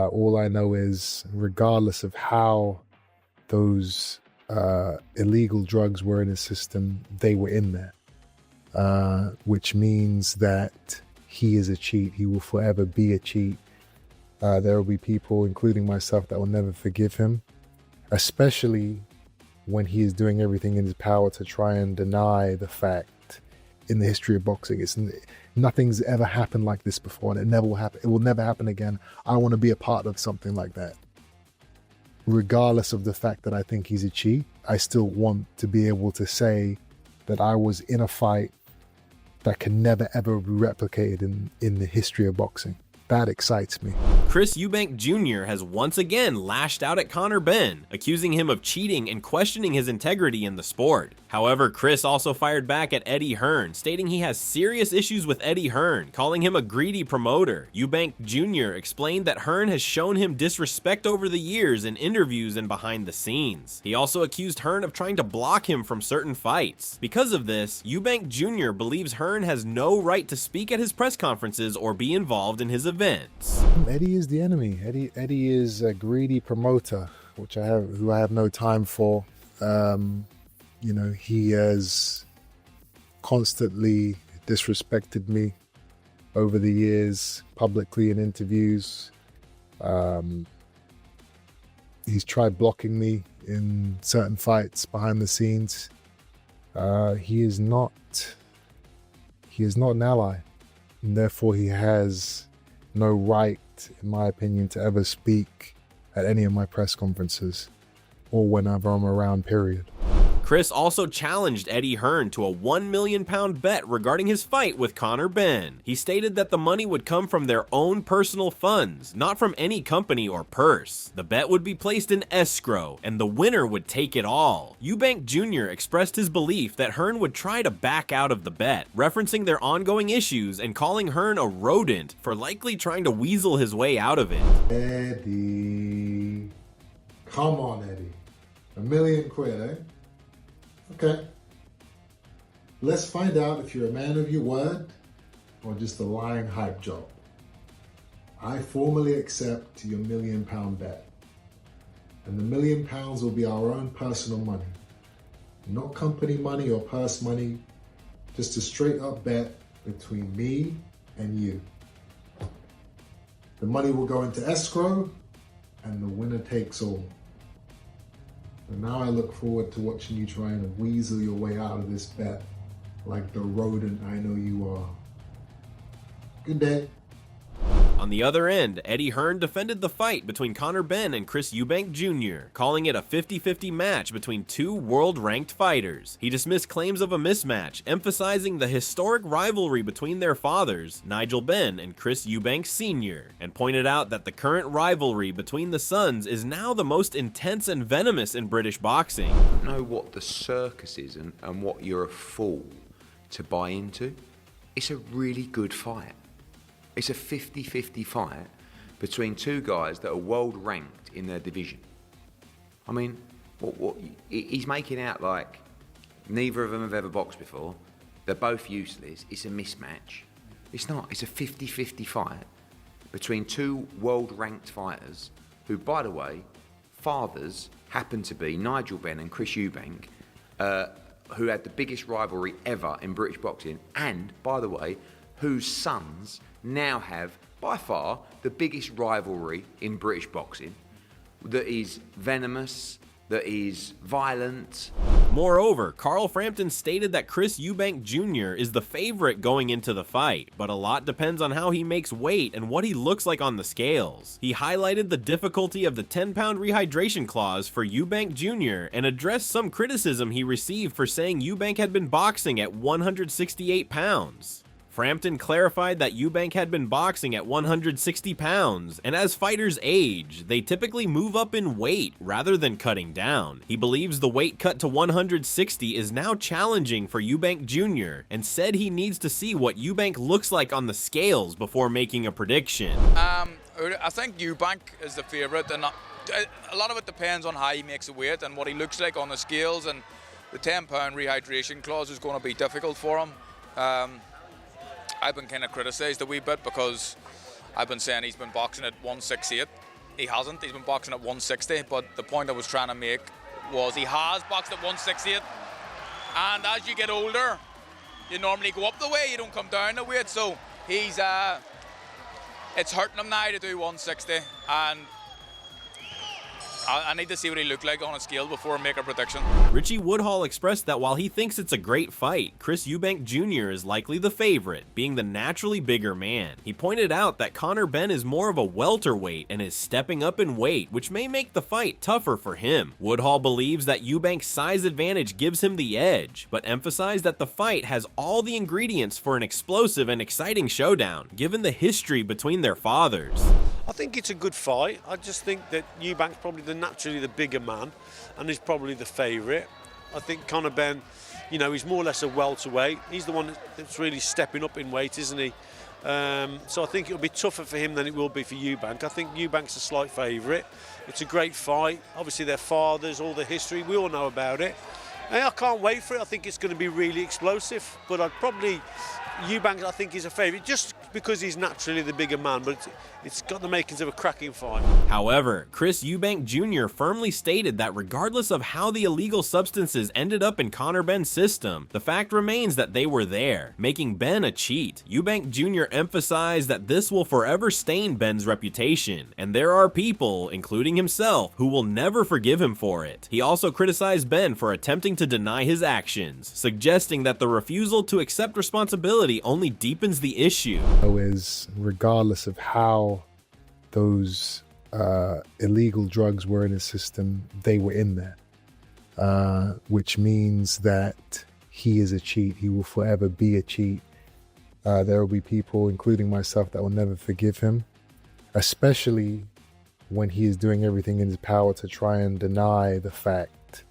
All I know is, regardless of how those illegal drugs were in his system, they were in there, which means that he is a cheat. He will forever be a cheat. There will be people, including myself, that will never forgive him, especially when he is doing everything in his power to try and deny the fact in the history of boxing. Nothing's ever happened like this before, and it never will happen. It will never happen again. I want to be a part of something like that. Regardless of the fact that I think he's a cheat, I still want to be able to say that I was in a fight that can never ever be replicated in the history of boxing. That excites me. Chris Eubank Jr. has once again lashed out at Conor Benn, accusing him of cheating and questioning his integrity in the sport. However, Chris also fired back at Eddie Hearn, stating he has serious issues with Eddie Hearn, calling him a greedy promoter. Eubank Jr. explained that Hearn has shown him disrespect over the years in interviews and behind the scenes. He also accused Hearn of trying to block him from certain fights. Because of this, Eubank Jr. believes Hearn has no right to speak at his press conferences or be involved in his events. Eddie is the enemy. Eddie is a greedy promoter, who I have no time for. He has constantly disrespected me over the years, publicly in interviews. He's tried blocking me in certain fights behind the scenes. He is not an ally, and therefore he has no right, in my opinion, to ever speak at any of my press conferences or whenever I'm around, period. Chris also challenged Eddie Hearn to a £1 million bet regarding his fight with Conor Benn. He stated that the money would come from their own personal funds, not from any company or purse. The bet would be placed in escrow, and the winner would take it all. Eubank Jr. expressed his belief that Hearn would try to back out of the bet, referencing their ongoing issues and calling Hearn a rodent for likely trying to weasel his way out of it. Eddie. Come on, Eddie. £1 million, eh? Okay. Let's find out if you're a man of your word or just a lying hype job. I formally accept your £1 million bet. And the £1 million will be our own personal money. Not company money or purse money, just a straight up bet between me and you. The money will go into escrow and the winner takes all. And now I look forward to watching you trying to weasel your way out of this bet like the rodent I know you are. Good day. On the other end, Eddie Hearn defended the fight between Conor Benn and Chris Eubank Jr., calling it a 50-50 match between two world-ranked fighters. He dismissed claims of a mismatch, emphasizing the historic rivalry between their fathers, Nigel Benn and Chris Eubank Sr., and pointed out that the current rivalry between the sons is now the most intense and venomous in British boxing. Know what the circus is and what you're a fool to buy into. It's a really good fight. It's a 50-50 fight between two guys that are world ranked in their division. I mean, he's making out like neither of them have ever boxed before. They're both useless. It's a mismatch. It's not. It's a 50-50 fight between two world ranked fighters who, by the way, fathers happen to be Nigel Benn and Chris Eubank, who had the biggest rivalry ever in British boxing, and, by the way, whose sons now have, by far, the biggest rivalry in British boxing, that is venomous, that is violent. Moreover, Carl Frampton stated that Chris Eubank Jr. is the favorite going into the fight, but a lot depends on how he makes weight and what he looks like on the scales. He highlighted the difficulty of the 10-pound rehydration clause for Eubank Jr. and addressed some criticism he received for saying Eubank had been boxing at 168 pounds. Frampton clarified that Eubank had been boxing at 160 pounds, and as fighters age, they typically move up in weight rather than cutting down. He believes the weight cut to 160 is now challenging for Eubank Jr., and said he needs to see what Eubank looks like on the scales before making a prediction. I think Eubank is the favourite, and a lot of it depends on how he makes the weight and what he looks like on the scales, and the 10-pound rehydration clause is going to be difficult for him. I've been kind of criticised a wee bit because I've been saying he's been boxing at 168 he hasn't. He's been boxing at 160, but the point I was trying to make was he has boxed at 168. And as you get older, you normally go up the weight, you don't come down the weight. So he's, it's hurting him now to do 160. And I need to see what he looked like on a scale before I make a prediction. Richie Woodhall expressed that while he thinks it's a great fight, Chris Eubank Jr. is likely the favorite, being the naturally bigger man. He pointed out that Conor Benn is more of a welterweight and is stepping up in weight, which may make the fight tougher for him. Woodhall believes that Eubank's size advantage gives him the edge, but emphasized that the fight has all the ingredients for an explosive and exciting showdown, given the history between their fathers. I think it's a good fight. I just think that Eubank's probably naturally the bigger man and he's probably the favourite. I think Conor Benn, you know, he's more or less a welterweight. He's the one that's really stepping up in weight, isn't he? So I think it'll be tougher for him than it will be for Eubank. I think Eubank's a slight favourite. It's a great fight. Obviously their fathers, all the history, we all know about it. And I can't wait for it. I think it's going to be really explosive. But I'd probably, Eubank I think is a favourite just because he's naturally the bigger man, but it's got the makings of a cracking fight. However, Chris Eubank Jr. firmly stated that regardless of how the illegal substances ended up in Conor Benn's system, the fact remains that they were there, making Benn a cheat. Eubank Jr. emphasized that this will forever stain Benn's reputation, and there are people, including himself, who will never forgive him for it. He also criticized Benn for attempting to deny his actions, suggesting that the refusal to accept responsibility only deepens the issue. Is regardless of how those illegal drugs were in his system, they were in there, which means that he is a cheat. He will forever be a cheat. There will be people, including myself, that will never forgive him, especially when he is doing everything in his power to try and deny the fact.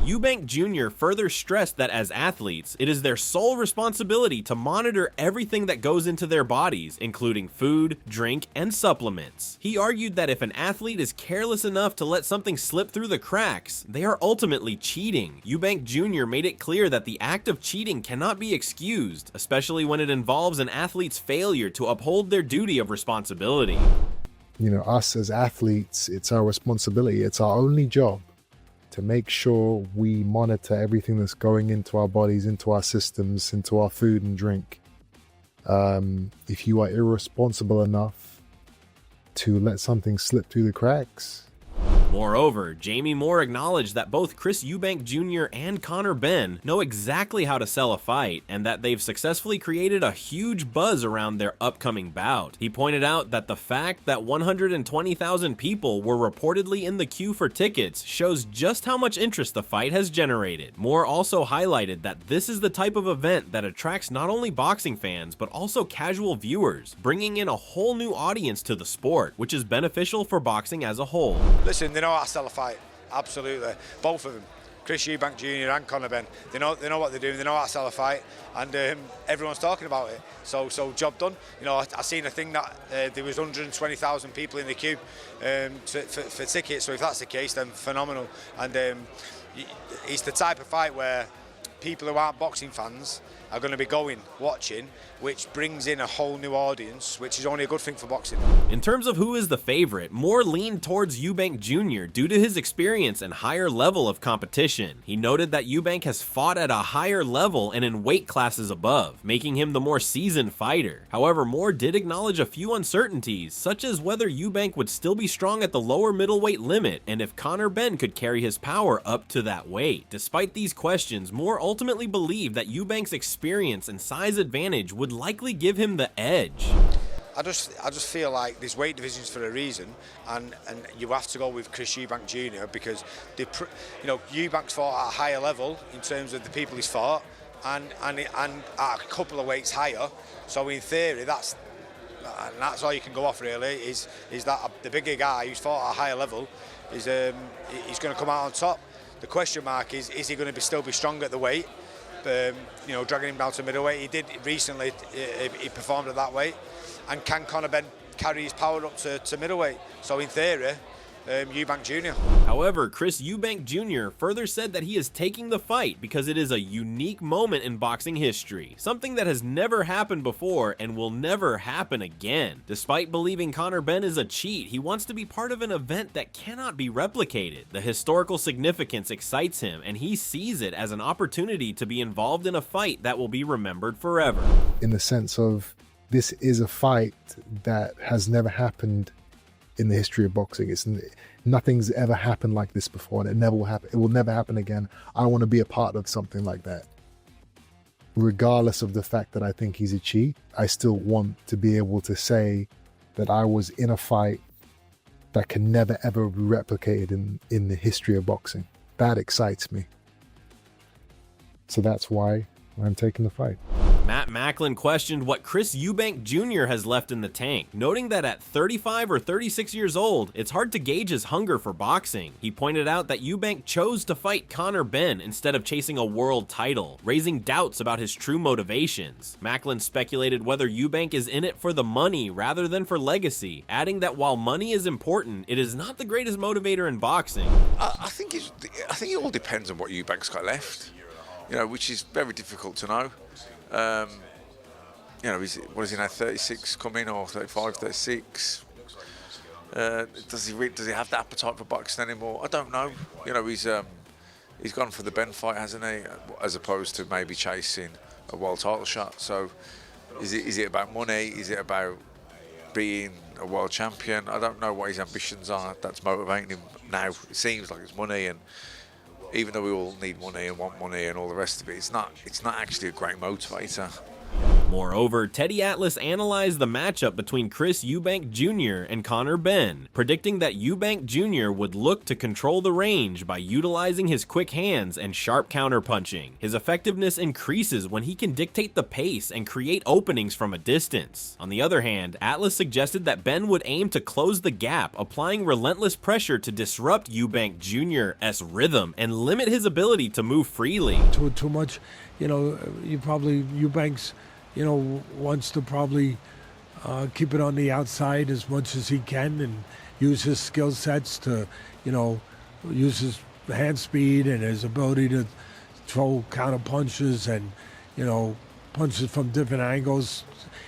Eubank Jr. further stressed that as athletes, it is their sole responsibility to monitor everything that goes into their bodies, including food, drink, and supplements. He argued that if an athlete is careless enough to let something slip through the cracks, they are ultimately cheating. Eubank Jr. made it clear that the act of cheating cannot be excused, especially when it involves an athlete's failure to uphold their duty of responsibility. You know, us as athletes, it's our responsibility. It's our only job to make sure we monitor everything that's going into our bodies, into our systems, into our food and drink. If you are irresponsible enough to let something slip through the cracks. Moreover, Jamie Moore acknowledged that both Chris Eubank Jr. and Conor Benn know exactly how to sell a fight, and that they've successfully created a huge buzz around their upcoming bout. He pointed out that the fact that 120,000 people were reportedly in the queue for tickets shows just how much interest the fight has generated. Moore also highlighted that this is the type of event that attracts not only boxing fans, but also casual viewers, bringing in a whole new audience to the sport, which is beneficial for boxing as a whole. Listen, they know how to sell a fight, absolutely. Both of them, Chris Eubank Jr. and Conor Benn. They know what they're doing. They know how to sell a fight, and everyone's talking about it. So job done. You know, I seen a thing that there was 120,000 people in the queue for tickets. So if that's the case, then phenomenal. And it's the type of fight where people who aren't boxing fans are going to be going, watching, which brings in a whole new audience, which is only a good thing for boxing. In terms of who is the favorite, Moore leaned towards Eubank Jr. due to his experience and higher level of competition. He noted that Eubank has fought at a higher level and in weight classes above, making him the more seasoned fighter. However, Moore did acknowledge a few uncertainties, such as whether Eubank would still be strong at the lower middleweight limit and if Conor Benn could carry his power up to that weight. Despite these questions, Moore ultimately believed that Eubank's experience and size advantage would likely give him the edge. I just feel like there's weight divisions for a reason, and you have to go with Chris Eubank Jr. because Eubank's fought at a higher level in terms of the people he's fought, and at a couple of weights higher. So in theory, that's all you can go off really. Is that the bigger guy who's fought at a higher level is he's going to come out on top. The question mark is he going to still be strong at the weight? Dragging him down to middleweight. He did recently. He performed at that weight. And can Conor Benn carry his power up to middleweight? So in theory, Eubank Jr. However, Chris Eubank Jr. further said that he is taking the fight because it is a unique moment in boxing history, something that has never happened before and will never happen again. Despite believing Conor Benn is a cheat, he wants to be part of an event that cannot be replicated. The historical significance excites him, and he sees it as an opportunity to be involved in a fight that will be remembered forever. In the sense of, this is a fight that has never happened in the history of boxing. Nothing's ever happened like this before, and it never will happen. It will never happen again. I want to be a part of something like that. Regardless of the fact that I think he's a cheat, I still want to be able to say that I was in a fight that can never ever be replicated in the history of boxing. That excites me. So that's why I'm taking the fight. Matt Macklin questioned what Chris Eubank Jr. has left in the tank, noting that at 35 or 36 years old, it's hard to gauge his hunger for boxing. He pointed out that Eubank chose to fight Conor Benn instead of chasing a world title, raising doubts about his true motivations. Macklin speculated whether Eubank is in it for the money rather than for legacy, adding that while money is important, it is not the greatest motivator in boxing. I think it all depends on what Eubank's got left, which is very difficult to know. What is he now, 36 coming, or 35, 36? Does he have the appetite for boxing anymore? I don't know. He's gone for the Benn fight, hasn't he? As opposed to maybe chasing a world title shot. So, is it about money? Is it about being a world champion? I don't know what his ambitions are. That's motivating him now. It seems like it's money, and even though we all need money and want money and all the rest of it, it's not actually a great motivator. Moreover, Teddy Atlas analyzed the matchup between Chris Eubank Jr. and Conor Benn, predicting that Eubank Jr. would look to control the range by utilizing his quick hands and sharp counterpunching. His effectiveness increases when he can dictate the pace and create openings from a distance. On the other hand, Atlas suggested that Benn would aim to close the gap, applying relentless pressure to disrupt Eubank Jr.'s rhythm and limit his ability to move freely. Too much, Eubanks, wants to probably keep it on the outside as much as he can and use his skill sets to, use his hand speed and his ability to throw counter punches and, punches from different angles.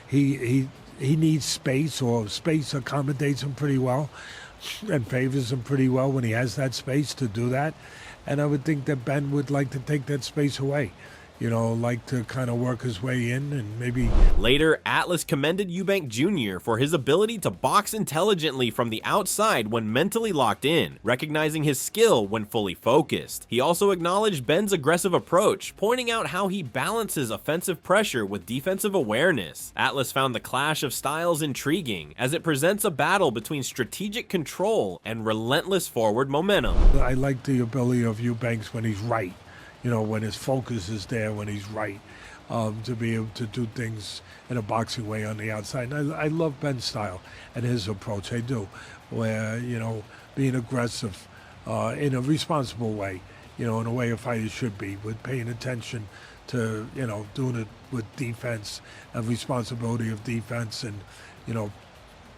He needs space, or space accommodates him pretty well and favors him pretty well when he has that space to do that. And I would think that Benn would like to take that space away. Like to kind of work his way in and maybe... Later, Atlas commended Eubank Jr. for his ability to box intelligently from the outside when mentally locked in, recognizing his skill when fully focused. He also acknowledged Benn's aggressive approach, pointing out how he balances offensive pressure with defensive awareness. Atlas found the clash of styles intriguing, as it presents a battle between strategic control and relentless forward momentum. I like the ability of Eubanks when he's right. When his focus is there, when he's right, to be able to do things in a boxing way on the outside. And I love Benn's style and his approach. I do, where, being aggressive in a responsible way, in a way a fighter should be, with paying attention to, doing it with defense and responsibility of defense and,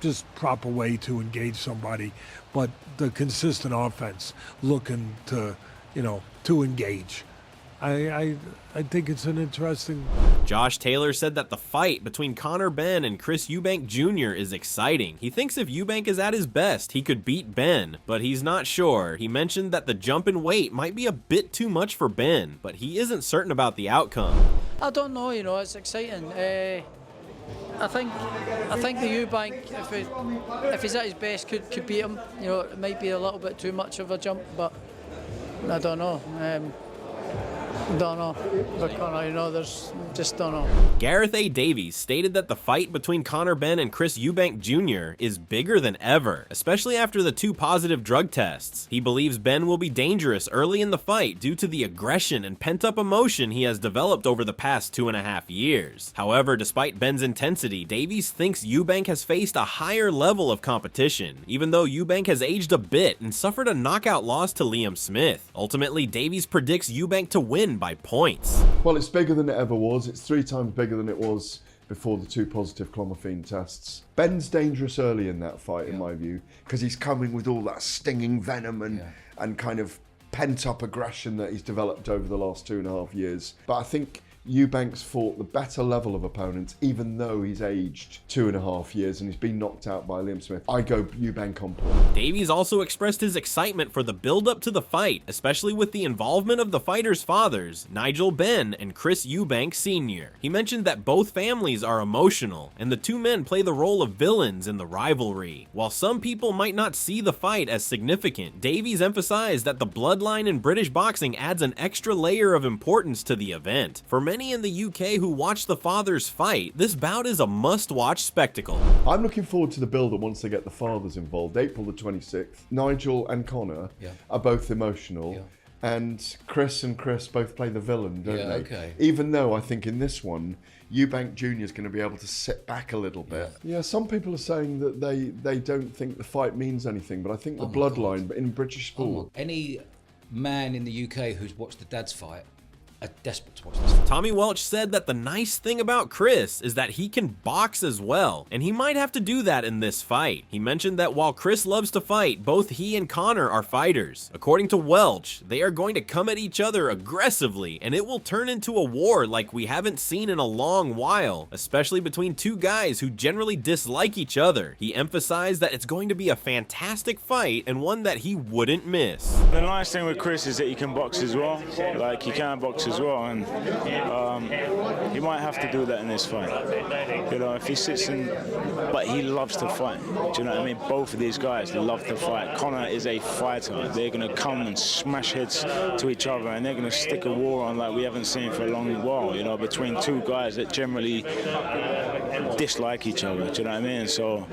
just proper way to engage somebody. But the consistent offense, looking to, to engage. I think it's an interesting... Josh Taylor said that the fight between Conor Benn and Chris Eubank Jr. is exciting. He thinks if Eubank is at his best, he could beat Benn, but he's not sure. He mentioned that the jump in weight might be a bit too much for Benn, but he isn't certain about the outcome. I don't know, it's exciting. I think the Eubank, if he's at his best, could beat him. It might be a little bit too much of a jump, but I don't know. Don't know. But Conor, there's just don't know. Gareth A. Davies stated that the fight between Conor Benn and Chris Eubank Jr. is bigger than ever, especially after the 2 positive drug tests. He believes Benn will be dangerous early in the fight due to the aggression and pent-up emotion he has developed over the past 2.5 years. However, despite Benn's intensity, Davies thinks Eubank has faced a higher level of competition, even though Eubank has aged a bit and suffered a knockout loss to Liam Smith. Ultimately, Davies predicts Eubank to win by points. Well, it's bigger than it ever was. It's 3 times bigger than it was before the 2 positive clomiphene tests. Ben's dangerous early in that fight, in my view, because he's coming with all that stinging venom and kind of pent-up aggression that he's developed over the last 2.5 years. But I think Eubank's fought the better level of opponents, even though he's aged 2.5 years and he's been knocked out by Liam Smith. I go Eubank on point. Davies also expressed his excitement for the build-up to the fight, especially with the involvement of the fighters' fathers, Nigel Benn and Chris Eubank Sr. He mentioned that both families are emotional, and the 2 men play the role of villains in the rivalry. While some people might not see the fight as significant, Davies emphasized that the bloodline in British boxing adds an extra layer of importance to the event. For many in the UK who watch the fathers fight, this bout is a must-watch spectacle. I'm looking forward to the build-up once they get the fathers involved. April the 26th. Nigel and Conor are both emotional. And Chris both play the villain, don't they? Okay. Even though I think in this one, Eubank Jr is going to be able to sit back a little bit. Yeah, some people are saying that they don't think the fight means anything, but I think the bloodline in British sport. Any man in the UK who's watched the dads fight are desperate to watch this. Tommy Welch said that the nice thing about Chris is that he can box as well, and he might have to do that in this fight. He mentioned that while Chris loves to fight, both he and Conor are fighters. According to Welch, they are going to come at each other aggressively, and it will turn into a war like we haven't seen in a long while, especially between 2 guys who generally dislike each other. He emphasized that it's going to be a fantastic fight and one that he wouldn't miss. The nice thing with Chris is that he can box as well. Like, he can box as well, and he might have to do that in this fight. You know, if he sits in, but he loves to fight. Do you know what I mean? Both of these guys love to fight. Conor is a fighter. They're going to come and smash heads to each other, and they're going to stick a war on like we haven't seen for a long while, you know, between 2 guys that generally dislike each other. Do you know what I mean? So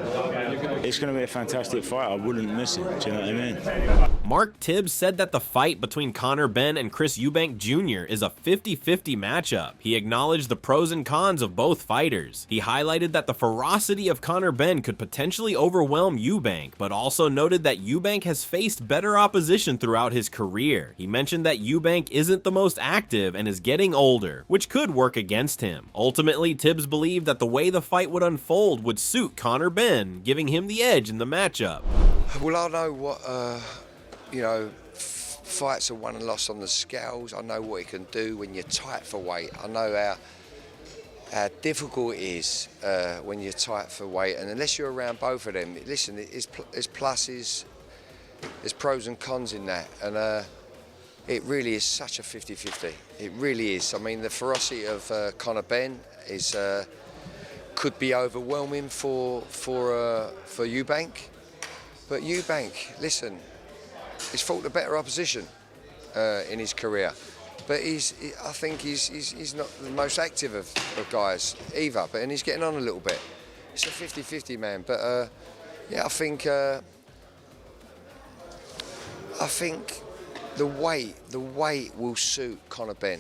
it's going to be a fantastic fight. I wouldn't miss it. Do you know what I mean? Mark Tibbs said that the fight between Conor Benn and Chris Eubank Jr. is a 50-50 matchup. He acknowledged the pros and cons of both fighters. He highlighted that the ferocity of Conor Benn could potentially overwhelm Eubank, but also noted that Eubank has faced better opposition throughout his career. He mentioned that Eubank isn't the most active and is getting older, which could work against him. Ultimately, Tibbs believed that the way the fight would unfold would suit Conor Benn, giving him the edge in the matchup. Well, I know what, you know, fights are won and lost on the scales. I know what he can do when you're tight for weight. I know how difficult it is when you're tight for weight, and unless you're around both of them, listen, there's pluses, there's pros and cons in that, and it really is such a 50-50. It really is. I mean, the ferocity of Conor Benn is could be overwhelming for Eubank, but Eubank, listen, he's fought the better opposition in his career, but I think he's not the most active of guys either. But and he's getting on a little bit. It's a 50-50 man, but yeah, I think the weight will suit Conor Benn,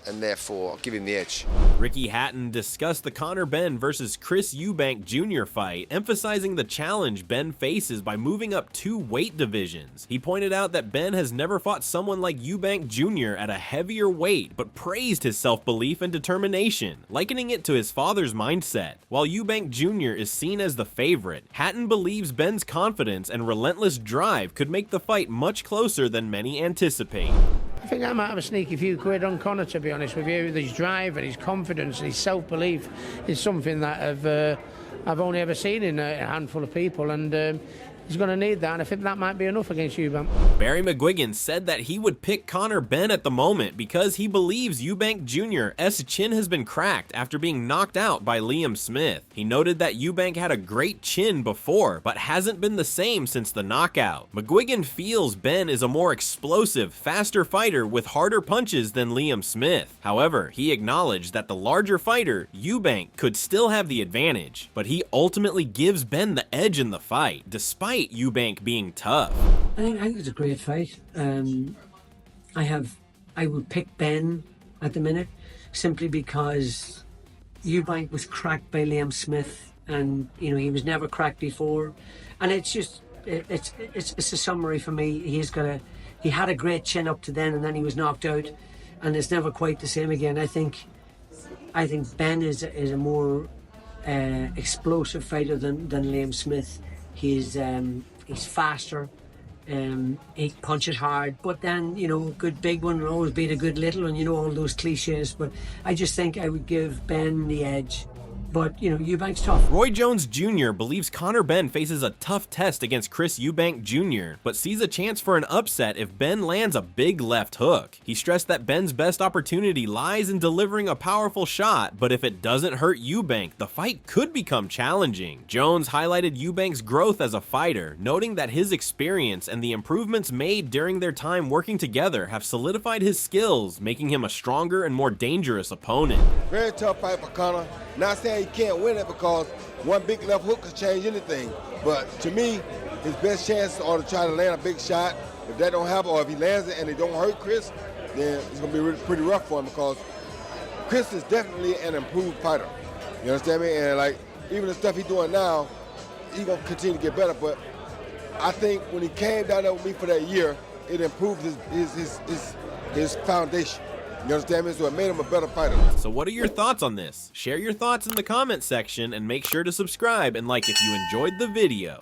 and therefore I'll give him the edge. Ricky Hatton discussed the Conor Benn versus Chris Eubank Jr. fight, emphasizing the challenge Benn faces by moving up 2 weight divisions. He pointed out that Benn has never fought someone like Eubank Jr. at a heavier weight, but praised his self-belief and determination, likening it to his father's mindset. While Eubank Jr. is seen as the favorite, Hatton believes Benn's confidence and relentless drive could make the fight much closer than many anticipate. I think I might have a sneaky few quid on Conor, to be honest with you. His drive and his confidence and his self-belief is something that I've only ever seen in a handful of people, and he's going to need that, and I think that might be enough against Eubank. Barry McGuigan said that he would pick Conor Benn at the moment because he believes Eubank Jr.'s chin has been cracked after being knocked out by Liam Smith. He noted that Eubank had a great chin before, but hasn't been the same since the knockout. McGuigan feels Benn is a more explosive, faster fighter with harder punches than Liam Smith. However, he acknowledged that the larger fighter, Eubank, could still have the advantage, but he ultimately gives Benn the edge in the fight, despite Eubank being tough. I think it's a great fight. I would pick Benn at the minute, simply because Eubank was cracked by Liam Smith, and you know he was never cracked before, and it's a summary for me. He had a great chin up to then, and then he was knocked out, and it's never quite the same again. I think I think Ben is a more explosive fighter than Liam Smith. He's faster. He punches hard, but then, you know, a good big one will always beat a good little one, you know, all those cliches. But I just think I would give Ben the edge. But, you know, Eubank's tough. Roy Jones Jr. believes Conor Benn faces a tough test against Chris Eubank Jr., but sees a chance for an upset if Benn lands a big left hook. He stressed that Benn's best opportunity lies in delivering a powerful shot, but if it doesn't hurt Eubank, the fight could become challenging. Jones highlighted Eubank's growth as a fighter, noting that his experience and the improvements made during their time working together have solidified his skills, making him a stronger and more dangerous opponent. Very tough fight for Conor. Not saying he can't win it because one big left hook could change anything. But to me, his best chance are to try to land a big shot. If that don't happen, or if he lands it and it don't hurt Chris, then it's going to be really, pretty rough for him because Chris is definitely an improved fighter. You understand me? And like, even the stuff he's doing now, he's going to continue to get better. But I think when he came down there with me for that year, it improved his foundation. You understand me? So it made him a better fighter. So what are your thoughts on this? Share your thoughts in the comment section and make sure to subscribe and like if you enjoyed the video.